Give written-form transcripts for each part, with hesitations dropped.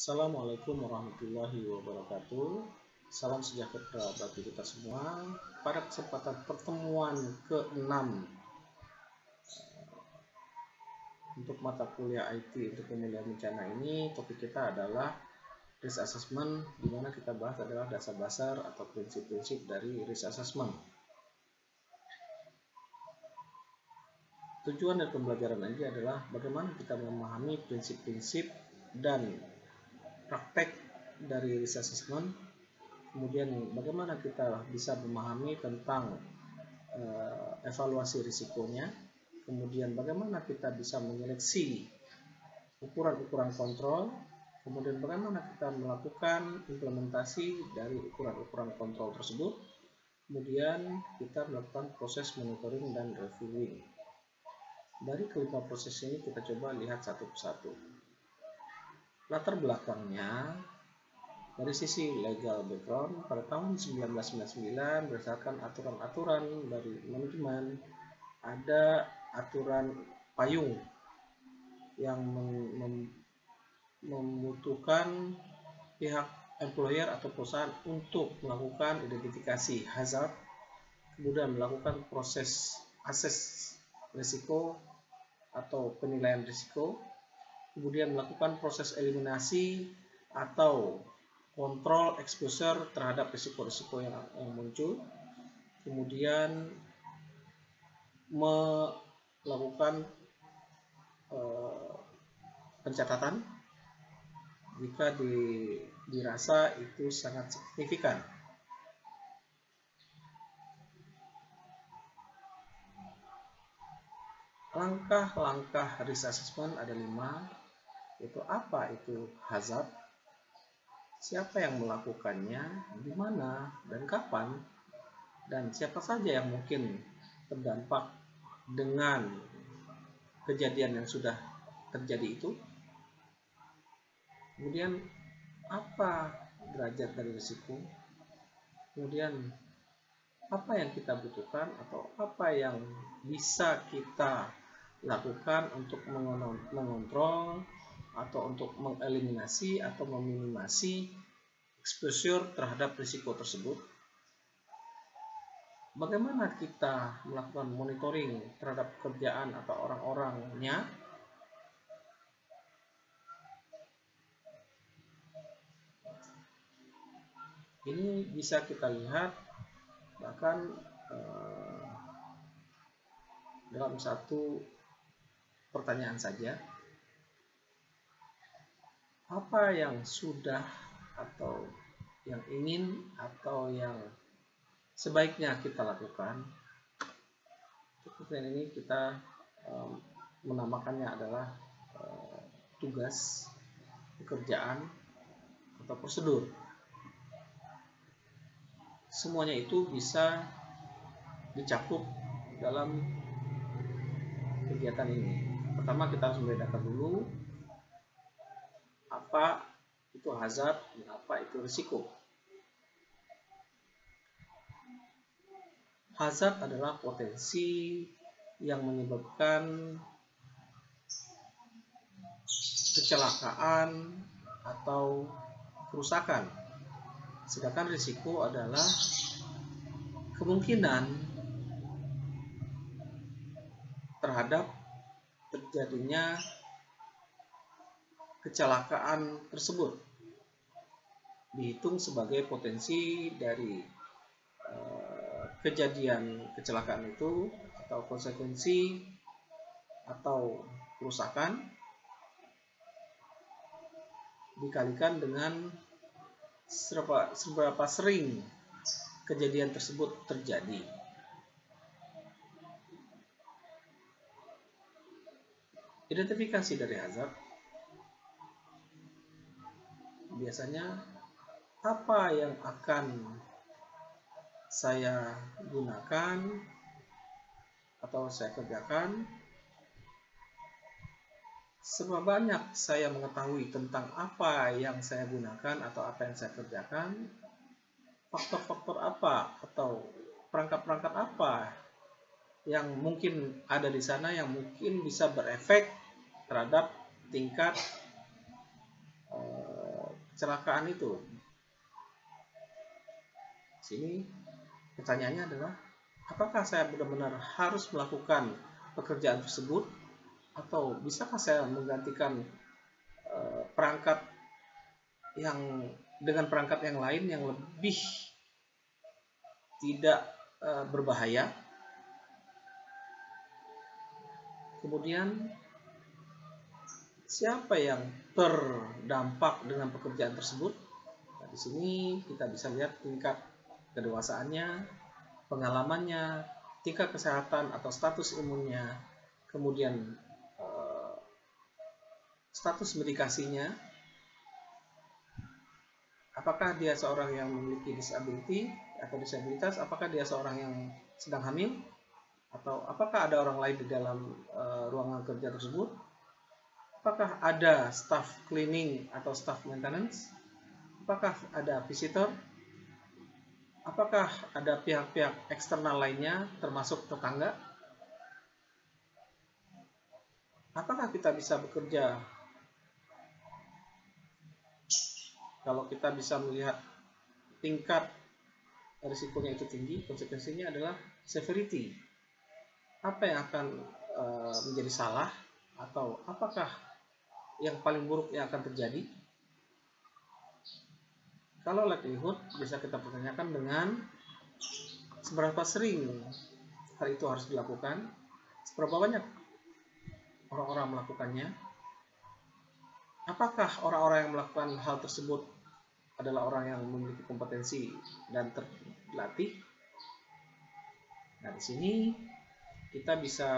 Assalamualaikum warahmatullahi wabarakatuh. Salam sejahtera bagi kita semua. Pada kesempatan pertemuan ke-6 untuk mata kuliah IT untuk pemulihan bencana ini, topik kita adalah risk assessment, di mana kita bahas adalah dasar-dasar atau prinsip-prinsip dari risk assessment. Tujuan dari pembelajaran ini adalah bagaimana kita memahami prinsip-prinsip dan praktek dari risk assessment, kemudian bagaimana kita bisa memahami tentang evaluasi risikonya, kemudian bagaimana kita bisa menyeleksi ukuran-ukuran kontrol, kemudian bagaimana kita melakukan implementasi dari ukuran-ukuran kontrol tersebut, kemudian kita melakukan proses monitoring dan reviewing. Dari kelima proses ini kita coba lihat satu persatu. Latar belakangnya, dari sisi legal background, pada tahun 1999 berdasarkan aturan-aturan dari manajemen, ada aturan payung yang membutuhkan pihak employer atau perusahaan untuk melakukan identifikasi hazard, kemudian melakukan proses assess risiko atau penilaian risiko, kemudian melakukan proses eliminasi atau kontrol exposure terhadap risiko-risiko yang muncul, kemudian melakukan pencatatan jika dirasa itu sangat signifikan. Langkah-langkah risk assessment ada 5, yaitu apa itu hazard, siapa yang melakukannya, di mana dan kapan, dan siapa saja yang mungkin terdampak dengan kejadian yang sudah terjadi itu. Kemudian apa derajat dari risiko, kemudian apa yang kita butuhkan atau apa yang bisa kita lakukan untuk mengontrol atau untuk mengeliminasi atau meminimasi exposure terhadap risiko tersebut. Bagaimana kita melakukan monitoring terhadap pekerjaan atau orang-orangnya. Ini bisa kita lihat bahkan dalam satu pertanyaan saja, apa yang sudah atau yang ingin atau yang sebaiknya kita lakukan. Pertanyaan ini kita menamakannya adalah tugas, pekerjaan, atau prosedur. Semuanya itu bisa dicakup dalam kegiatan ini. Pertama, kita harus membedakan dulu apa itu hazard dan apa itu risiko. Hazard adalah potensi yang menyebabkan kecelakaan atau kerusakan. Sedangkan risiko adalah kemungkinan terhadap terjadinya kecelakaan tersebut, dihitung sebagai potensi dari kejadian kecelakaan itu atau konsekuensi atau kerusakan dikalikan dengan seberapa sering kejadian tersebut terjadi. Identifikasi dari hazard biasanya apa yang akan saya gunakan atau saya kerjakan, seberapa banyak saya mengetahui tentang apa yang saya gunakan atau apa yang saya kerjakan, faktor-faktor apa atau perangkat-perangkat apa yang mungkin ada di sana yang mungkin bisa berefek terhadap tingkat kecelakaan itu. Sini pertanyaannya adalah, apakah saya benar-benar harus melakukan pekerjaan tersebut, atau bisakah saya menggantikan perangkat dengan perangkat yang lain yang lebih tidak berbahaya. Kemudian siapa yang terdampak dengan pekerjaan tersebut? Nah, di sini kita bisa lihat tingkat kedewasaannya, pengalamannya, tingkat kesehatan atau status imunnya, kemudian status medikasinya, apakah dia seorang yang memiliki disability atau disabilitas, apakah dia seorang yang sedang hamil, atau apakah ada orang lain di dalam ruangan kerja tersebut, apakah ada staff cleaning atau staff maintenance, apakah ada visitor, apakah ada pihak-pihak eksternal lainnya termasuk tetangga, apakah kita bisa bekerja kalau kita bisa melihat tingkat risikonya itu tinggi. Konsekuensinya adalah severity. Apa yang akan menjadi salah, atau apakah yang paling buruk yang akan terjadi? Kalau likelihood bisa kita pertanyakan dengan seberapa sering hal itu harus dilakukan, seberapa banyak orang-orang melakukannya, apakah orang-orang yang melakukan hal tersebut adalah orang yang memiliki kompetensi dan terlatih. Nah, di sini kita bisa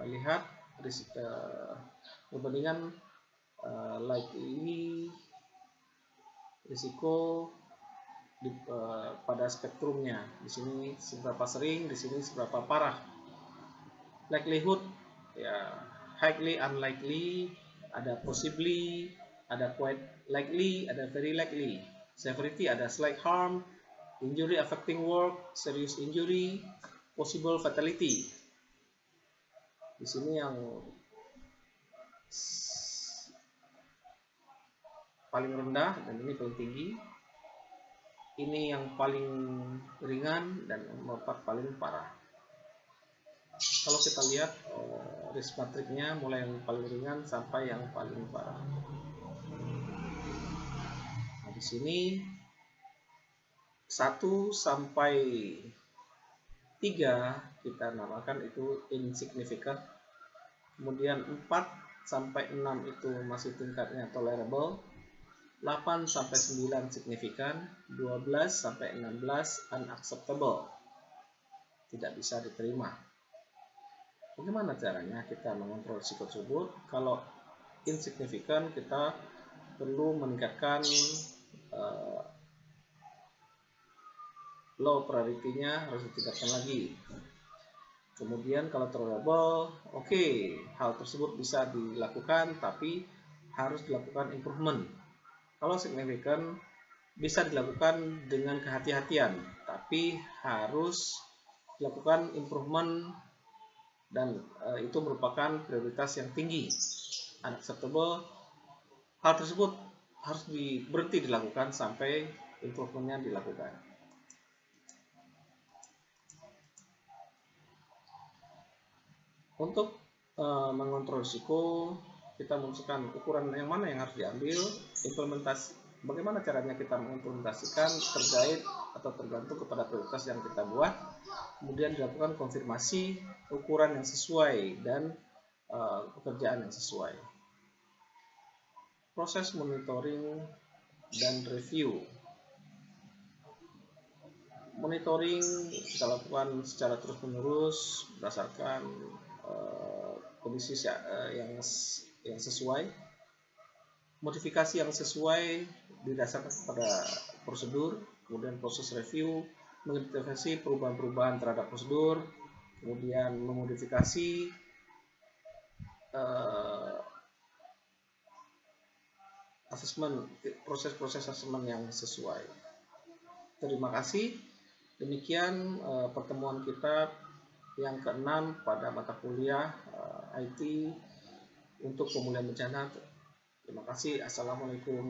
lihat perbandingan likely risiko pada spektrumnya. Di sini seberapa sering, di sini seberapa parah. Likelihood ya highly unlikely, ada possibly, ada quite likely, ada very likely. Severity ada slight harm, injury affecting work, serious injury, possible fatality. Di sini yang paling rendah dan ini paling tinggi. Ini yang paling ringan dan yang paling parah. Kalau kita lihat risk matrixnya mulai yang paling ringan sampai yang paling parah. Nah, di sini 1 sampai 3 kita namakan itu insignificant. Kemudian 4 sampai 6 itu masih tingkatnya tolerable. 8 sampai 9 signifikan, 12 sampai 16 unacceptable, tidak bisa diterima. Bagaimana caranya kita mengontrol risiko tersebut? Kalau insignifikan, kita perlu meningkatkan low priority-nya, harus ditingkatkan lagi. Kemudian kalau tolerable, oke, hal tersebut bisa dilakukan, tapi harus dilakukan improvement. Kalau signifikan bisa dilakukan dengan kehati-hatian, tapi harus dilakukan improvement dan itu merupakan prioritas yang tinggi. Unacceptable, hal tersebut harus berhenti dilakukan sampai improvementnya dilakukan. Untuk mengontrol risiko, kita memutuskan ukuran yang mana yang harus diambil, implementasi, bagaimana caranya kita mengimplementasikan terkait atau tergantung kepada prioritas yang kita buat, kemudian dilakukan konfirmasi ukuran yang sesuai dan pekerjaan yang sesuai. Proses monitoring dan review. Monitoring kita lakukan secara terus-menerus berdasarkan kondisi yang sesuai, modifikasi yang sesuai didasarkan pada prosedur, kemudian proses review, mengidentifikasi perubahan-perubahan terhadap prosedur, kemudian memodifikasi proses-proses asesmen yang sesuai. Terima kasih. Demikian pertemuan kita yang ke-6 pada mata kuliah IT untuk pemulihan bencana. Terima kasih. Assalamualaikum.